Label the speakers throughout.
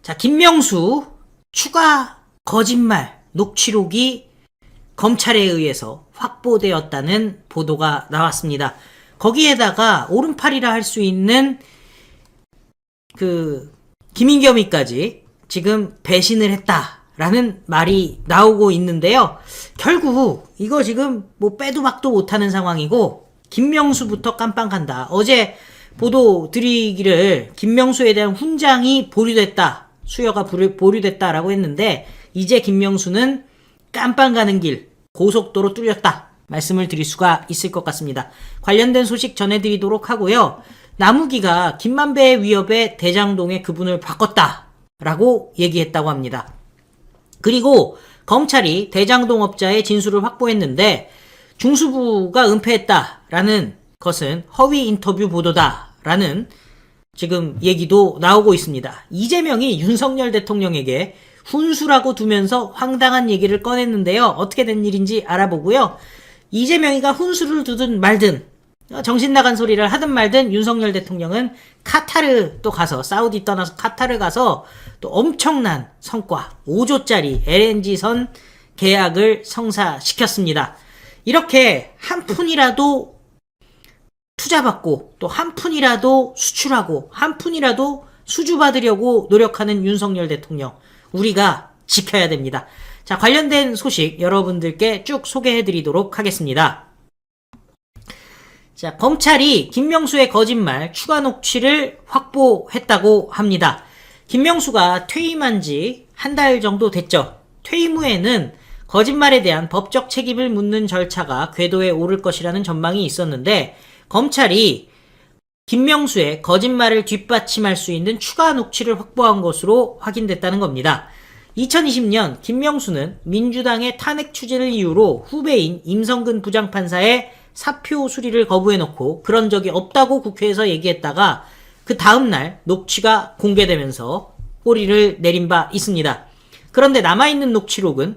Speaker 1: 자, 김명수 추가 거짓말 녹취록이 검찰에 의해서 확보되었다는 보도가 나왔습니다. 거기에다가 오른팔이라 할 수 있는 김인겸이까지 지금 배신을 했다라는 말이 나오고 있는데요. 결국 이거 지금 뭐 빼도 박도 못하는 상황이고 김명수부터 깜빵 간다. 어제 보도 드리기를 김명수에 대한 훈장이 보류됐다. 수여가 보류됐다라고 했는데 이제 김명수는 깜빵 가는 길 고속도로 뚫렸다. 말씀을 드릴 수가 있을 것 같습니다. 관련된 소식 전해드리도록 하고요. 남욱이가 김만배의 위협에 대장동에 그분을 바꿨다라고 얘기했다고 합니다. 그리고 검찰이 대장동 업자의 진술을 확보했는데 중수부가 은폐했다라는 것은 허위 인터뷰 보도다라는 지금 얘기도 나오고 있습니다. 이재명이 윤석열 대통령에게 훈수라고 두면서 황당한 얘기를 꺼냈는데요. 어떻게 된 일인지 알아보고요. 이재명이가 훈수를 두든 말든 정신 나간 소리를 하든 말든 윤석열 대통령은 카타르 또 가서 사우디 떠나서 카타르 가서 또 엄청난 성과 5조짜리 LNG선 계약을 성사시켰습니다. 이렇게 한 푼이라도 투자받고 또 한 푼이라도 수출하고 한 푼이라도 수주받으려고 노력하는 윤석열 대통령 우리가 지켜야 됩니다. 자, 관련된 소식 여러분들께 쭉 소개해드리도록 하겠습니다. 자, 검찰이 김명수의 거짓말 추가 녹취를 확보했다고 합니다. 김명수가 퇴임한 지 한 달 정도 됐죠. 퇴임 후에는 거짓말에 대한 법적 책임을 묻는 절차가 궤도에 오를 것이라는 전망이 있었는데 검찰이 김명수의 거짓말을 뒷받침할 수 있는 추가 녹취를 확보한 것으로 확인됐다는 겁니다. 2020년 김명수는 민주당의 탄핵 추진을 이유로 후배인 임성근 부장판사의 사표 수리를 거부해놓고 그런 적이 없다고 국회에서 얘기했다가 그 다음날 녹취가 공개되면서 꼬리를 내린 바 있습니다. 그런데 남아있는 녹취록은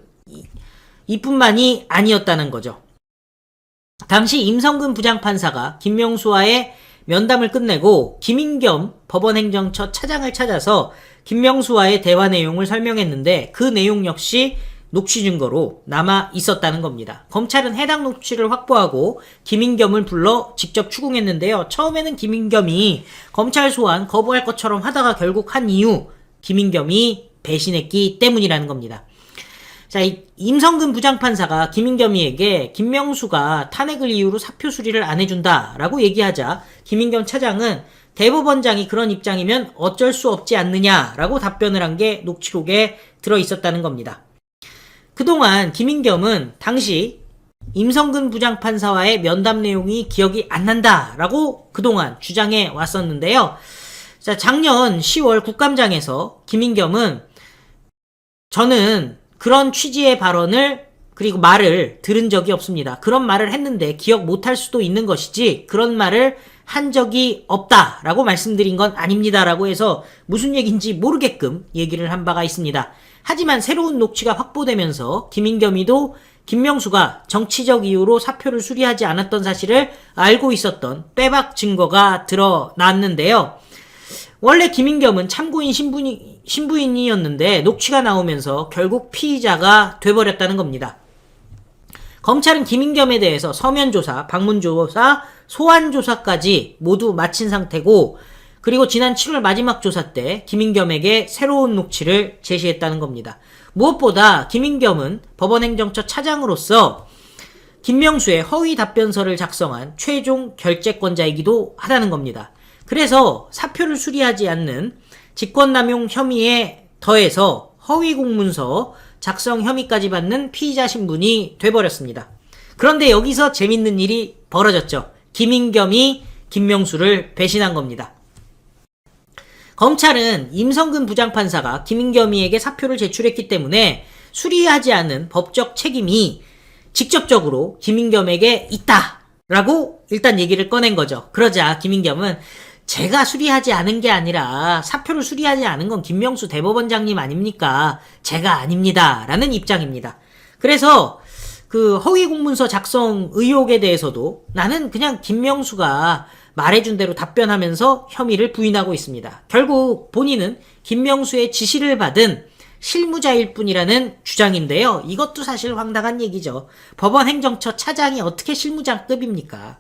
Speaker 1: 이뿐만이 아니었다는 거죠. 당시 임성근 부장판사가 김명수와의 면담을 끝내고 김인겸 법원행정처 차장을 찾아서 김명수와의 대화 내용을 설명했는데 그 내용 역시 녹취 증거로 남아 있었다는 겁니다. 검찰은 해당 녹취를 확보하고 김인겸을 불러 직접 추궁했는데요. 처음에는 김인겸이 검찰 소환 거부할 것처럼 하다가 결국 한 이유 김인겸이 배신했기 때문이라는 겁니다. 자, 임성근 부장판사가 김인겸이에게 김명수가 탄핵을 이유로 사표 수리를 안 해준다라고 얘기하자 김인겸 차장은 대법원장이 그런 입장이면 어쩔 수 없지 않느냐라고 답변을 한 게 녹취록에 들어있었다는 겁니다. 그동안 김인겸은 당시 임성근 부장판사와의 면담 내용이 기억이 안 난다라고 그동안 주장해 왔었는데요. 자, 작년 10월 국감장에서 김인겸은 저는 그런 취지의 발언을 그리고 말을 들은 적이 없습니다. 그런 말을 했는데 기억 못할 수도 있는 것이지 그런 말을 한 적이 없다라고 말씀드린 건 아닙니다라고 해서 무슨 얘기인지 모르게끔 얘기를 한 바가 있습니다. 하지만 새로운 녹취가 확보되면서 김인겸이도 김명수가 정치적 이유로 사표를 수리하지 않았던 사실을 알고 있었던 빼박 증거가 드러났는데요. 원래 김인겸은 참고인 신부인이었는데 녹취가 나오면서 결국 피의자가 돼버렸다는 겁니다. 검찰은 김인겸에 대해서 서면조사, 방문조사, 소환조사까지 모두 마친 상태고 그리고 지난 7월 마지막 조사 때 김인겸에게 새로운 녹취를 제시했다는 겁니다. 무엇보다 김인겸은 법원행정처 차장으로서 김명수의 허위 답변서를 작성한 최종 결재권자이기도 하다는 겁니다. 그래서 사표를 수리하지 않는 직권남용 혐의에 더해서 허위 공문서 작성 혐의까지 받는 피의자 신분이 돼버렸습니다. 그런데 여기서 재밌는 일이 벌어졌죠. 김인겸이 김명수를 배신한 겁니다. 검찰은 임성근 부장판사가 김인겸이에게 사표를 제출했기 때문에 수리하지 않은 법적 책임이 직접적으로 김인겸에게 있다라고 일단 얘기를 꺼낸 거죠. 그러자 김인겸은 제가 수리하지 않은 게 아니라 사표를 수리하지 않은 건 김명수 대법원장님 아닙니까? 제가 아닙니다. 라는 입장입니다. 그래서 그 허위 공문서 작성 의혹에 대해서도 나는 그냥 김명수가 말해준 대로 답변하면서 혐의를 부인하고 있습니다. 결국 본인은 김명수의 지시를 받은 실무자일 뿐이라는 주장인데요. 이것도 사실 황당한 얘기죠. 법원 행정처 차장이 어떻게 실무자급입니까?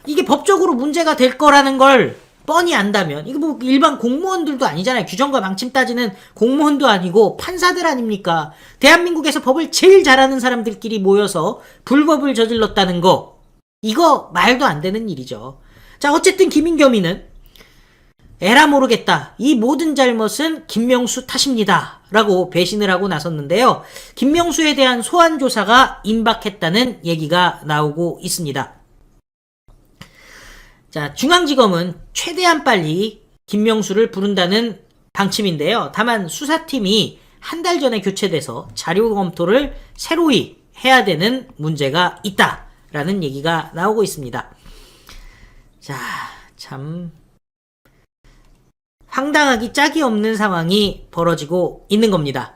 Speaker 1: 이게 법적으로 문제가 될 거라는 걸 뻔히 안다면, 이거 뭐 일반 공무원들도 아니잖아요. 규정과 방침 따지는 공무원도 아니고 판사들 아닙니까? 대한민국에서 법을 제일 잘하는 사람들끼리 모여서 불법을 저질렀다는 거, 이거 말도 안 되는 일이죠. 자, 어쨌든 김인겸이는 에라 모르겠다, 이 모든 잘못은 김명수 탓입니다 라고 배신을 하고 나섰는데요. 김명수에 대한 소환 조사가 임박했다는 얘기가 나오고 있습니다. 자, 중앙지검은 최대한 빨리 김명수를 부른다는 방침인데요. 다만 수사팀이 한 달 전에 교체돼서 자료 검토를 새로이 해야 되는 문제가 있다라는 얘기가 나오고 있습니다. 자, 참 황당하기 짝이 없는 상황이 벌어지고 있는 겁니다.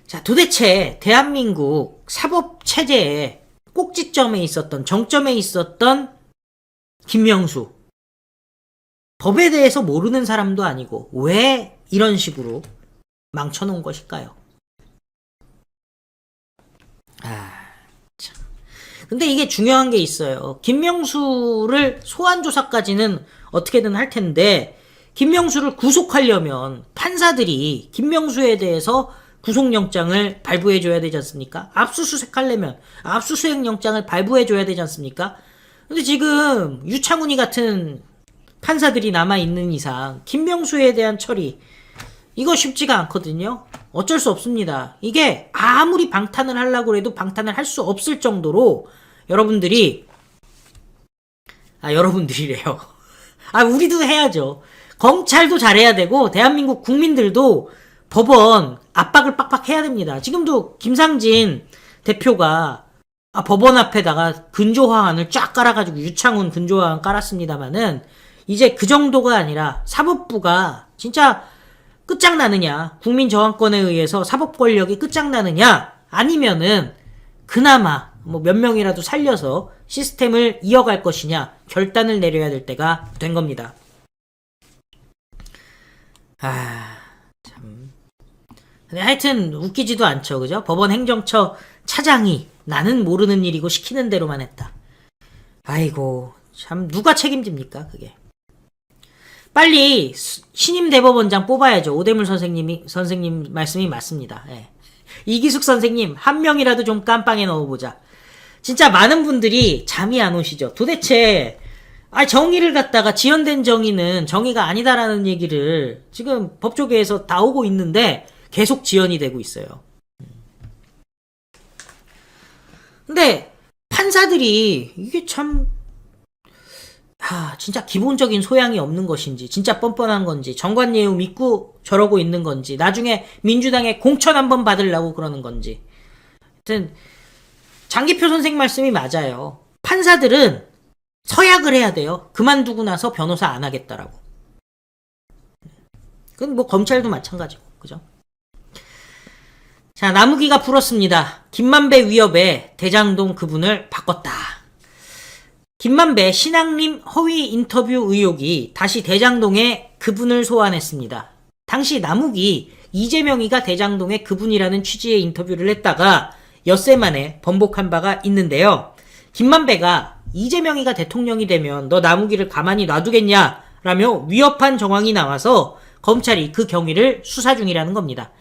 Speaker 1: 자, 도대체 대한민국 사법체제의 꼭지점에 있었던, 정점에 있었던 김명수, 법에 대해서 모르는 사람도 아니고 왜 이런 식으로 망쳐놓은 것일까요? 참. 근데 이게 중요한 게 있어요. 김명수를 소환조사까지는 어떻게든 할 텐데, 김명수를 구속하려면 판사들이 김명수에 대해서 구속영장을 발부해줘야 되지 않습니까? 압수수색하려면 압수수색영장을 발부해줘야 되지 않습니까? 근데 지금 유창훈이 같은 판사들이 남아있는 이상 김명수에 대한 처리, 이거 쉽지가 않거든요. 어쩔 수 없습니다. 이게 아무리 방탄을 하려고 해도 방탄을 할 수 없을 정도로 여러분들이, 여러분들이래요. 우리도 해야죠. 검찰도 잘해야 되고 대한민국 국민들도 법원 압박을 빡빡 해야 됩니다. 지금도 김상진 대표가 법원 앞에다가 근조화환을 쫙 깔아가지고 유창훈 근조화환 깔았습니다만은, 이제 그 정도가 아니라 사법부가 진짜 끝장나느냐, 국민저항권에 의해서 사법 권력이 끝장나느냐, 아니면은 그나마 뭐 몇 명이라도 살려서 시스템을 이어갈 것이냐 결단을 내려야 될 때가 된 겁니다. 참. 근데 하여튼 웃기지도 않죠, 그죠? 법원 행정처 차장이 나는 모르는 일이고 시키는 대로만 했다. 아이고, 참 누가 책임집니까, 그게? 빨리 신임 대법원장 뽑아야죠. 오대물 선생님 말씀이 맞습니다. 예. 이기숙 선생님 한 명이라도 좀 깜빵에 넣어보자. 진짜 많은 분들이 잠이 안 오시죠. 도대체 정의를 갖다가 지연된 정의는 정의가 아니다라는 얘기를 지금 법조계에서 다 오고 있는데 계속 지연이 되고 있어요. 근데 판사들이 이게 참 진짜 기본적인 소양이 없는 것인지, 진짜 뻔뻔한 건지, 정관예우 믿고 저러고 있는 건지, 나중에 민주당에 공천 한번 받으려고 그러는 건지. 하여튼 장기표 선생 말씀이 맞아요. 판사들은 서약을 해야 돼요. 그만두고 나서 변호사 안 하겠다라고. 그건 뭐 검찰도 마찬가지고, 그죠? 자, 나무기가 풀었습니다. 김만배 위협에 대장동 그분을 바꿨다. 김만배 신앙림 허위 인터뷰 의혹이 다시 대장동에 그분을 소환했습니다. 당시 나무기 이재명이가 대장동에 그분이라는 취지의 인터뷰를 했다가 엿새 만에 번복한 바가 있는데요. 김만배가 이재명이가 대통령이 되면 너 나무기를 가만히 놔두겠냐 라며 위협한 정황이 나와서 검찰이 그 경위를 수사 중이라는 겁니다.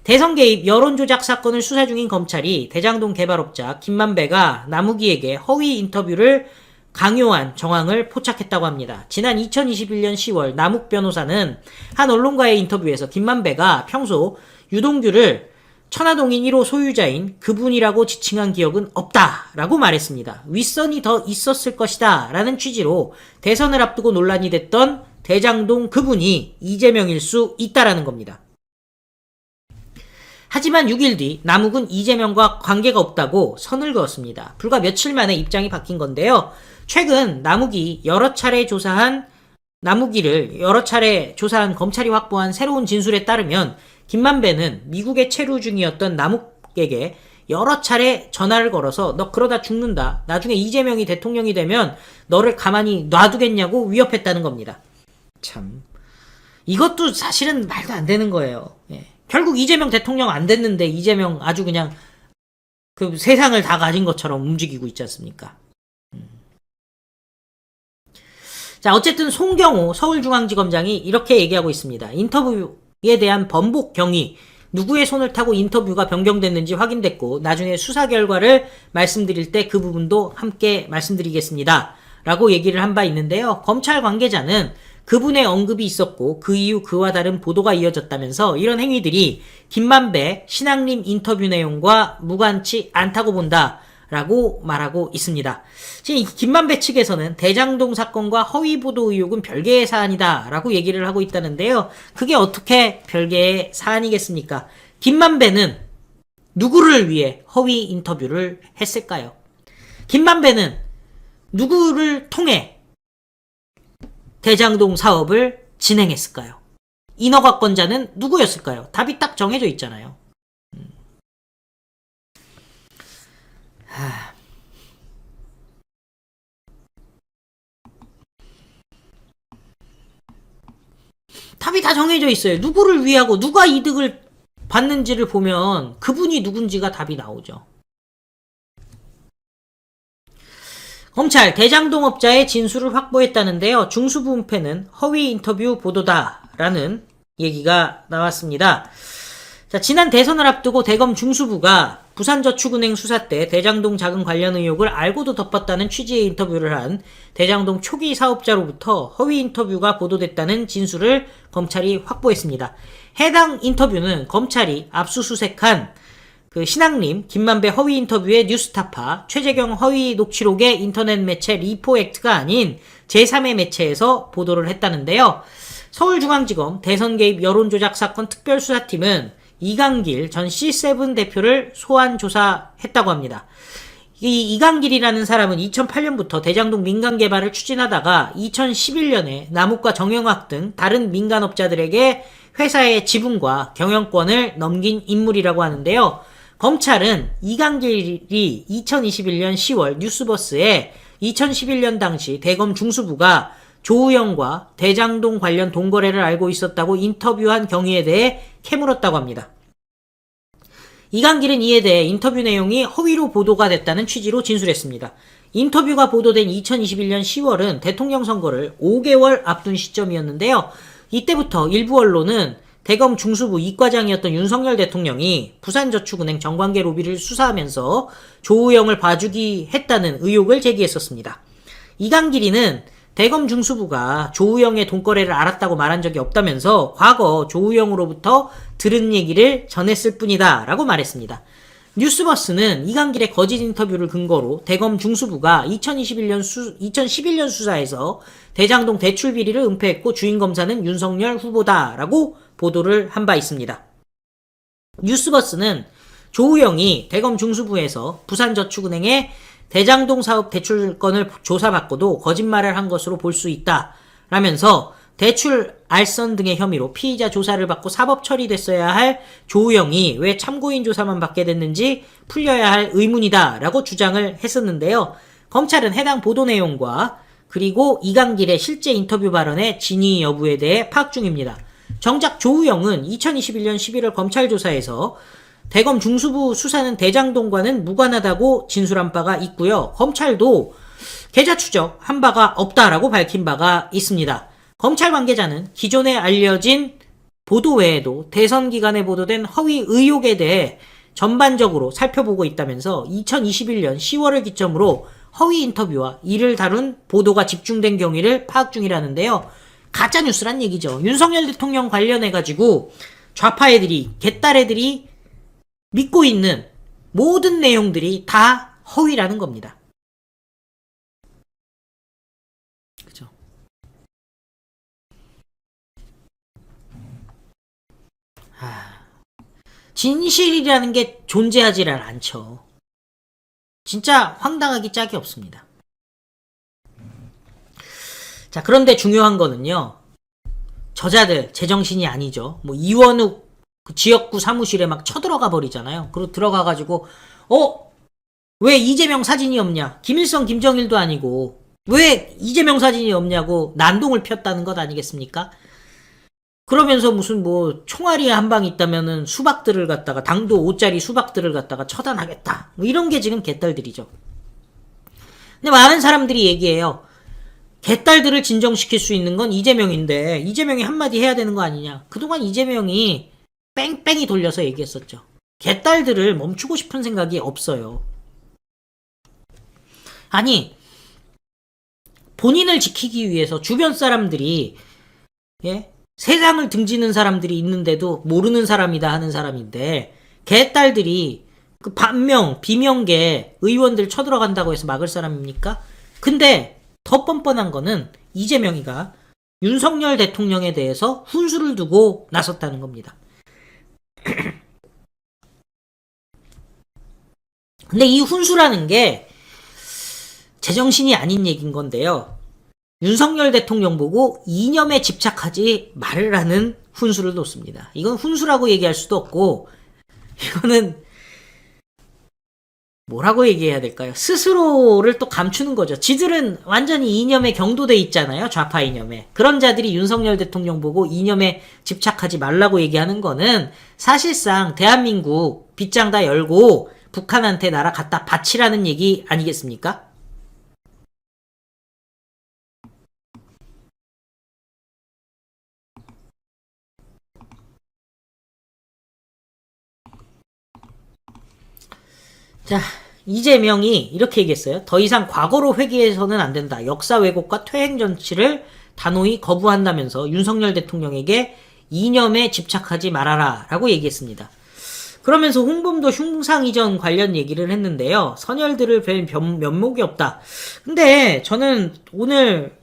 Speaker 1: 대선 개입 여론조작 사건을 수사 중인 검찰이 대장동 개발업자 김만배가 나무기에게 허위 인터뷰를 강요한 정황을 포착했다고 합니다. 지난 2021년 10월 남욱 변호사는 한 언론과의 인터뷰에서 김만배가 평소 유동규를 천화동인 1호 소유자인 그분이라고 지칭한 기억은 없다라고 말했습니다. 윗선이 더 있었을 것이다 라는 취지로 대선을 앞두고 논란이 됐던 대장동 그분이 이재명일 수 있다라는 겁니다. 하지만 6일 뒤 남욱은 이재명과 관계가 없다고 선을 그었습니다. 불과 며칠 만에 입장이 바뀐 건데요. 최근 나무기를 여러 차례 조사한 검찰이 확보한 새로운 진술에 따르면 김만배는 미국에 체류 중이었던 남욱에게 여러 차례 전화를 걸어서 너 그러다 죽는다. 나중에 이재명이 대통령이 되면 너를 가만히 놔두겠냐고 위협했다는 겁니다. 참. 이것도 사실은 말도 안 되는 거예요. 예. 결국 이재명 대통령 안 됐는데 이재명 아주 그냥 그 세상을 다 가진 것처럼 움직이고 있지 않습니까? 자, 어쨌든 송경호 서울중앙지검장이 이렇게 얘기하고 있습니다. 인터뷰에 대한 번복 경위, 누구의 손을 타고 인터뷰가 변경됐는지 확인됐고 나중에 수사 결과를 말씀드릴 때 그 부분도 함께 말씀드리겠습니다. 라고 얘기를 한 바 있는데요. 검찰 관계자는 그분의 언급이 있었고 그 이후 그와 다른 보도가 이어졌다면서 이런 행위들이 김만배 신앙림 인터뷰 내용과 무관치 않다고 본다. 라고 말하고 있습니다. 지금 김만배 측에서는 대장동 사건과 허위 보도 의혹은 별개의 사안이다 라고 얘기를 하고 있다는데요. 그게 어떻게 별개의 사안이겠습니까? 김만배는 누구를 위해 허위 인터뷰를 했을까요? 김만배는 누구를 통해 대장동 사업을 진행했을까요? 인허가권자는 누구였을까요? 답이 딱 정해져 있잖아요. 답이 다 정해져 있어요. 누구를 위하고 누가 이득을 받는지를 보면 그분이 누군지가 답이 나오죠. 검찰 대장동업자의 진술을 확보했다는데요. 중수부은폐는 허위 인터뷰 보도다라는 얘기가 나왔습니다. 자, 지난 대선을 앞두고 대검 중수부가 부산저축은행 수사 때 대장동 자금 관련 의혹을 알고도 덮었다는 취지의 인터뷰를 한 대장동 초기 사업자로부터 허위 인터뷰가 보도됐다는 진술을 검찰이 확보했습니다. 해당 인터뷰는 검찰이 압수수색한 그 신앙림 김만배 허위 인터뷰의 뉴스타파 최재경 허위 녹취록의 인터넷 매체 리포액트가 아닌 제3의 매체에서 보도를 했다는데요. 서울중앙지검 대선 개입 여론조작 사건 특별수사팀은 이강길 전 C7 대표를 소환 조사했다고 합니다. 이 이강길이라는 사람은 2008년부터 대장동 민간 개발을 추진하다가 2011년에 남욱과 정영학 등 다른 민간업자들에게 회사의 지분과 경영권을 넘긴 인물이라고 하는데요. 검찰은 이강길이 2021년 10월 뉴스버스에 2011년 당시 대검 중수부가 조우영과 대장동 관련 돈거래를 알고 있었다고 인터뷰한 경위에 대해 캐물었다고 합니다. 이강길은 이에 대해 인터뷰 내용이 허위로 보도가 됐다는 취지로 진술했습니다. 인터뷰가 보도된 2021년 10월은 대통령 선거를 5개월 앞둔 시점이었는데요. 이때부터 일부 언론은 대검 중수부 이과장이었던 윤석열 대통령이 부산저축은행 정관계 로비를 수사하면서 조우영을 봐주기 했다는 의혹을 제기했었습니다. 이강길이는 대검 중수부가 조우영의 돈거래를 알았다고 말한 적이 없다면서 과거 조우영으로부터 들은 얘기를 전했을 뿐이다 라고 말했습니다. 뉴스버스는 이강길의 거짓 인터뷰를 근거로 대검 중수부가 2011년 수사에서 대장동 대출 비리를 은폐했고 주인검사는 윤석열 후보다 라고 보도를 한 바 있습니다. 뉴스버스는 조우영이 대검 중수부에서 부산저축은행에 대장동 사업 대출건을 조사받고도 거짓말을 한 것으로 볼 수 있다 라면서 대출 알선 등의 혐의로 피의자 조사를 받고 사법 처리됐어야 할 조우영이 왜 참고인 조사만 받게 됐는지 풀려야 할 의문이다 라고 주장을 했었는데요. 검찰은 해당 보도 내용과 그리고 이강길의 실제 인터뷰 발언의 진위 여부에 대해 파악 중입니다. 정작 조우영은 2021년 11월 검찰 조사에서 대검 중수부 수사는 대장동과는 무관하다고 진술한 바가 있고요. 검찰도 계좌 추적한 바가 없다라고 밝힌 바가 있습니다. 검찰 관계자는 기존에 알려진 보도 외에도 대선 기간에 보도된 허위 의혹에 대해 전반적으로 살펴보고 있다면서 2021년 10월을 기점으로 허위 인터뷰와 이를 다룬 보도가 집중된 경위를 파악 중이라는데요. 가짜뉴스란 얘기죠. 윤석열 대통령 관련해가지고 좌파 애들이, 개딸 애들이 믿고 있는 모든 내용들이 다 허위라는 겁니다. 그죠? 진실이라는 게 존재하지를 않죠. 진짜 황당하기 짝이 없습니다. 자, 그런데 중요한 거는요. 저자들 제정신이 아니죠. 뭐 이원욱 그 지역구 사무실에 막 쳐들어가 버리잖아요. 그리고 들어가가지고 왜 이재명 사진이 없냐? 김일성, 김정일도 아니고 왜 이재명 사진이 없냐고 난동을 폈다는 것 아니겠습니까? 그러면서 무슨 뭐 총알이 한 방 있다면은 수박들을 갖다가 당도 5짜리 수박들을 갖다가 처단하겠다. 뭐 이런 게 지금 개딸들이죠. 근데 많은 사람들이 얘기해요. 개딸들을 진정시킬 수 있는 건 이재명인데 이재명이 한마디 해야 되는 거 아니냐. 그동안 이재명이 뺑뺑이 돌려서 얘기했었죠. 개딸들을 멈추고 싶은 생각이 없어요. 아니, 본인을 지키기 위해서 주변 사람들이 세상을 등지는 사람들이 있는데도 모르는 사람이다 하는 사람인데 개딸들이 그 반명, 비명계 의원들 쳐들어간다고 해서 막을 사람입니까? 근데 더 뻔뻔한 거는 이재명이가 윤석열 대통령에 대해서 훈수를 두고 나섰다는 겁니다. 근데 이 훈수라는 게 제정신이 아닌 얘기인 건데요. 윤석열 대통령 보고 이념에 집착하지 말으라는 훈수를 놓습니다. 이건 훈수라고 얘기할 수도 없고 이거는 뭐라고 얘기해야 될까요? 스스로를 또 감추는 거죠. 지들은 완전히 이념에 경도돼 있잖아요. 좌파 이념에. 그런 자들이 윤석열 대통령 보고 이념에 집착하지 말라고 얘기하는 거는 사실상 대한민국 빗장 다 열고 북한한테 나라 갖다 바치라는 얘기 아니겠습니까? 자, 이재명이 이렇게 얘기했어요. 더 이상 과거로 회귀해서는 안 된다. 역사 왜곡과 퇴행 정치를 단호히 거부한다면서 윤석열 대통령에게 이념에 집착하지 말아라 라고 얘기했습니다. 그러면서 홍범도 흉상 이전 관련 얘기를 했는데요. 선열들을 뵐 면목이 없다. 근데 저는 오늘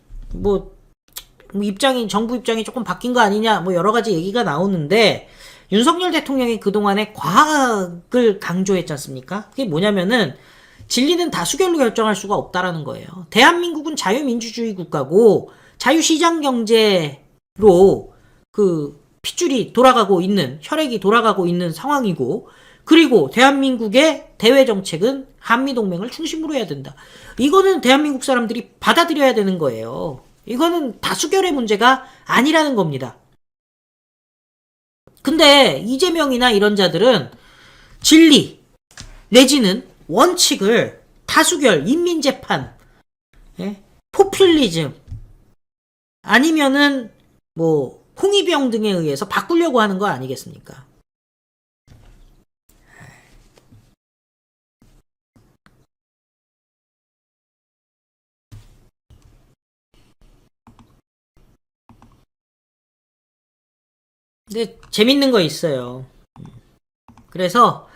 Speaker 1: 정부 입장이 조금 바뀐 거 아니냐 여러 가지 얘기가 나오는데 윤석열 대통령이 그동안에 과학을 강조했지 않습니까? 그게 뭐냐면은 진리는 다수결로 결정할 수가 없다라는 거예요. 대한민국은 자유민주주의 국가고 자유시장 경제로 그 핏줄이 돌아가고 있는, 혈액이 돌아가고 있는 상황이고, 그리고 대한민국의 대외 정책은 한미동맹을 중심으로 해야 된다. 이거는 대한민국 사람들이 받아들여야 되는 거예요. 이거는 다수결의 문제가 아니라는 겁니다. 근데 이재명이나 이런 자들은 진리 내지는 원칙을 다수결, 인민재판, 포퓰리즘 아니면은 홍위병 등에 의해서 바꾸려고 하는 거 아니겠습니까? 근데 재밌는 거 있어요. 그래서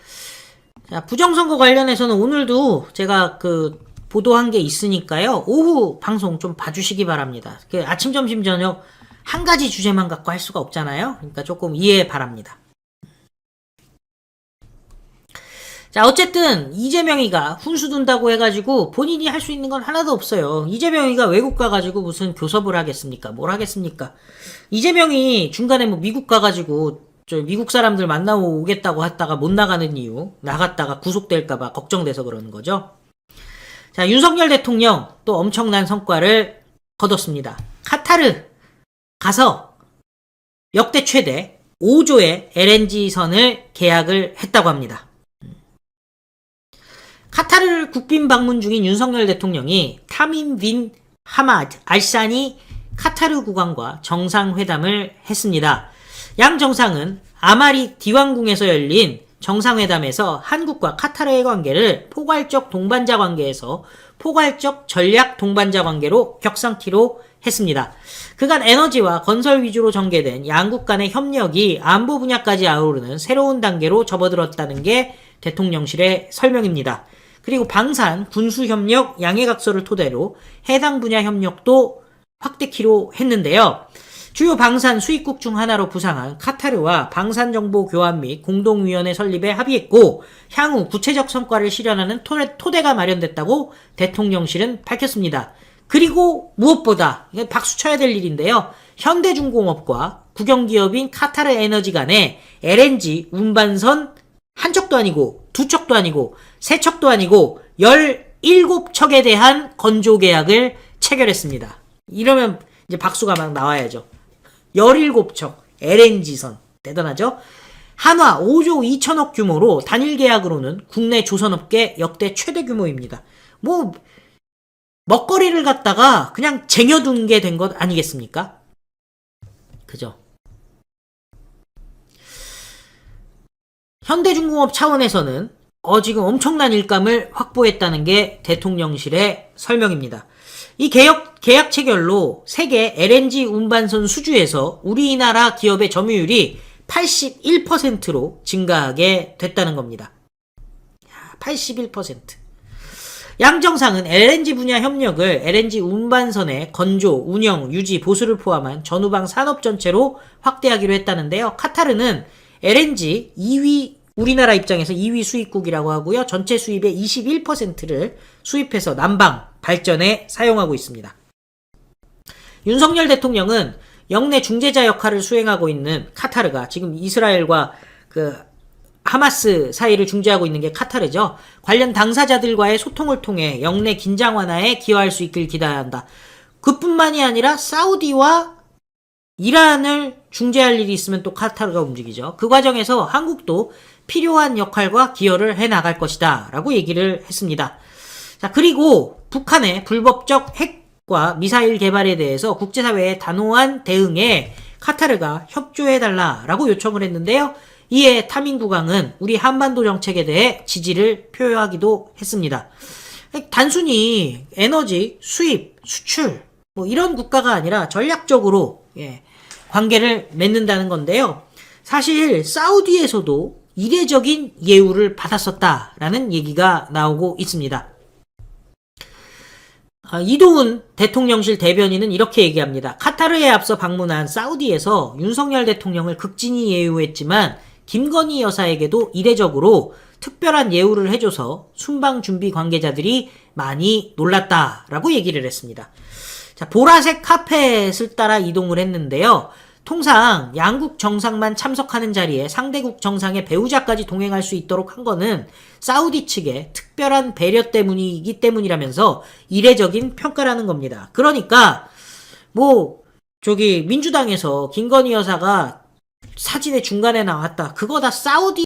Speaker 1: 부정선거 관련해서는 오늘도 제가 보도한 게 있으니까요. 오후 방송 좀 봐주시기 바랍니다. 아침, 점심, 저녁 한 가지 주제만 갖고 할 수가 없잖아요. 그러니까 조금 이해 바랍니다. 자, 어쨌든 이재명이가 훈수 둔다고 해가지고 본인이 할 수 있는 건 하나도 없어요. 이재명이가 외국 가가지고 무슨 교섭을 하겠습니까? 뭘 하겠습니까? 이재명이 중간에 미국 가가지고 미국 사람들 만나고 오겠다고 했다가 못 나가는 이유, 나갔다가 구속될까봐 걱정돼서 그러는 거죠. 자, 윤석열 대통령 또 엄청난 성과를 거뒀습니다. 카타르 가서 역대 최대 5조의 LNG선을 계약을 했다고 합니다. 카타르 국빈 방문 중인 윤석열 대통령이 타민 빈 하마드 알사니 카타르 국왕과 정상회담을 했습니다. 양 정상은 아마리 디왕궁에서 열린 정상회담에서 한국과 카타르의 관계를 포괄적 동반자 관계에서 포괄적 전략 동반자 관계로 격상키로 했습니다. 그간 에너지와 건설 위주로 전개된 양국 간의 협력이 안보 분야까지 아우르는 새로운 단계로 접어들었다는 게 대통령실의 설명입니다. 그리고 방산, 군수협력, 양해각서를 토대로 해당 분야 협력도 확대키로 했는데요. 주요 방산 수입국 중 하나로 부상한 카타르와 방산정보 교환 및 공동위원회 설립에 합의했고 향후 구체적 성과를 실현하는 토대가 마련됐다고 대통령실은 밝혔습니다. 그리고 무엇보다 박수 쳐야 될 일인데요. 현대중공업과 국영기업인 카타르 에너지 간에 LNG 운반선 한 척도 아니고 2척도 아니고 3척도 아니고 17척에 대한 건조 계약을 체결했습니다. 이러면 이제 박수가 막 나와야죠. 17척 LNG선 대단하죠? 한화 5조 2천억 규모로 단일 계약으로는 국내 조선업계 역대 최대 규모입니다. 뭐 먹거리를 갖다가 그냥 쟁여둔 게 된 것 아니겠습니까? 그죠? 현대중공업 차원에서는 지금 엄청난 일감을 확보했다는 게 대통령실의 설명입니다. 이 계약 체결로 세계 LNG 운반선 수주에서 우리나라 기업의 점유율이 81%로 증가하게 됐다는 겁니다. 81%. 양정상은 LNG 분야 협력을 LNG 운반선의 건조, 운영, 유지, 보수를 포함한 전후방 산업 전체로 확대하기로 했다는데요. 카타르는 LNG 2위, 우리나라 입장에서 2위 수입국이라고 하고요. 전체 수입의 21%를 수입해서 난방, 발전에 사용하고 있습니다. 윤석열 대통령은 영내 중재자 역할을 수행하고 있는 카타르가 지금 이스라엘과 하마스 사이를 중재하고 있는 게 카타르죠. 관련 당사자들과의 소통을 통해 영내 긴장 완화에 기여할 수 있길 기대해야 한다. 그뿐만이 아니라 사우디와 이란을 중재할 일이 있으면 또 카타르가 움직이죠. 그 과정에서 한국도 필요한 역할과 기여를 해나갈 것이다 라고 얘기를 했습니다. 자, 그리고 북한의 불법적 핵과 미사일 개발에 대해서 국제사회의 단호한 대응에 카타르가 협조해달라라고 요청을 했는데요. 이에 타민국왕은 우리 한반도 정책에 대해 지지를 표하기도 했습니다. 단순히 에너지, 수입, 수출 뭐 이런 국가가 아니라 전략적으로 관계를 맺는다는 건데요. 사실 사우디에서도 이례적인 예우를 받았었다라는 얘기가 나오고 있습니다. 이도훈 대통령실 대변인은 이렇게 얘기합니다. 카타르에 앞서 방문한 사우디에서 윤석열 대통령을 극진히 예우했지만 김건희 여사에게도 이례적으로 특별한 예우를 해줘서 순방 준비 관계자들이 많이 놀랐다라고 얘기를 했습니다. 자, 보라색 카펫을 따라 이동을 했는데요. 통상 양국 정상만 참석하는 자리에 상대국 정상의 배우자까지 동행할 수 있도록 한 거는 사우디 측의 특별한 배려 때문이기 때문이라면서 이례적인 평가라는 겁니다. 그러니까 민주당에서 김건희 여사가 사진의 중간에 나왔다. 그거 다 사우디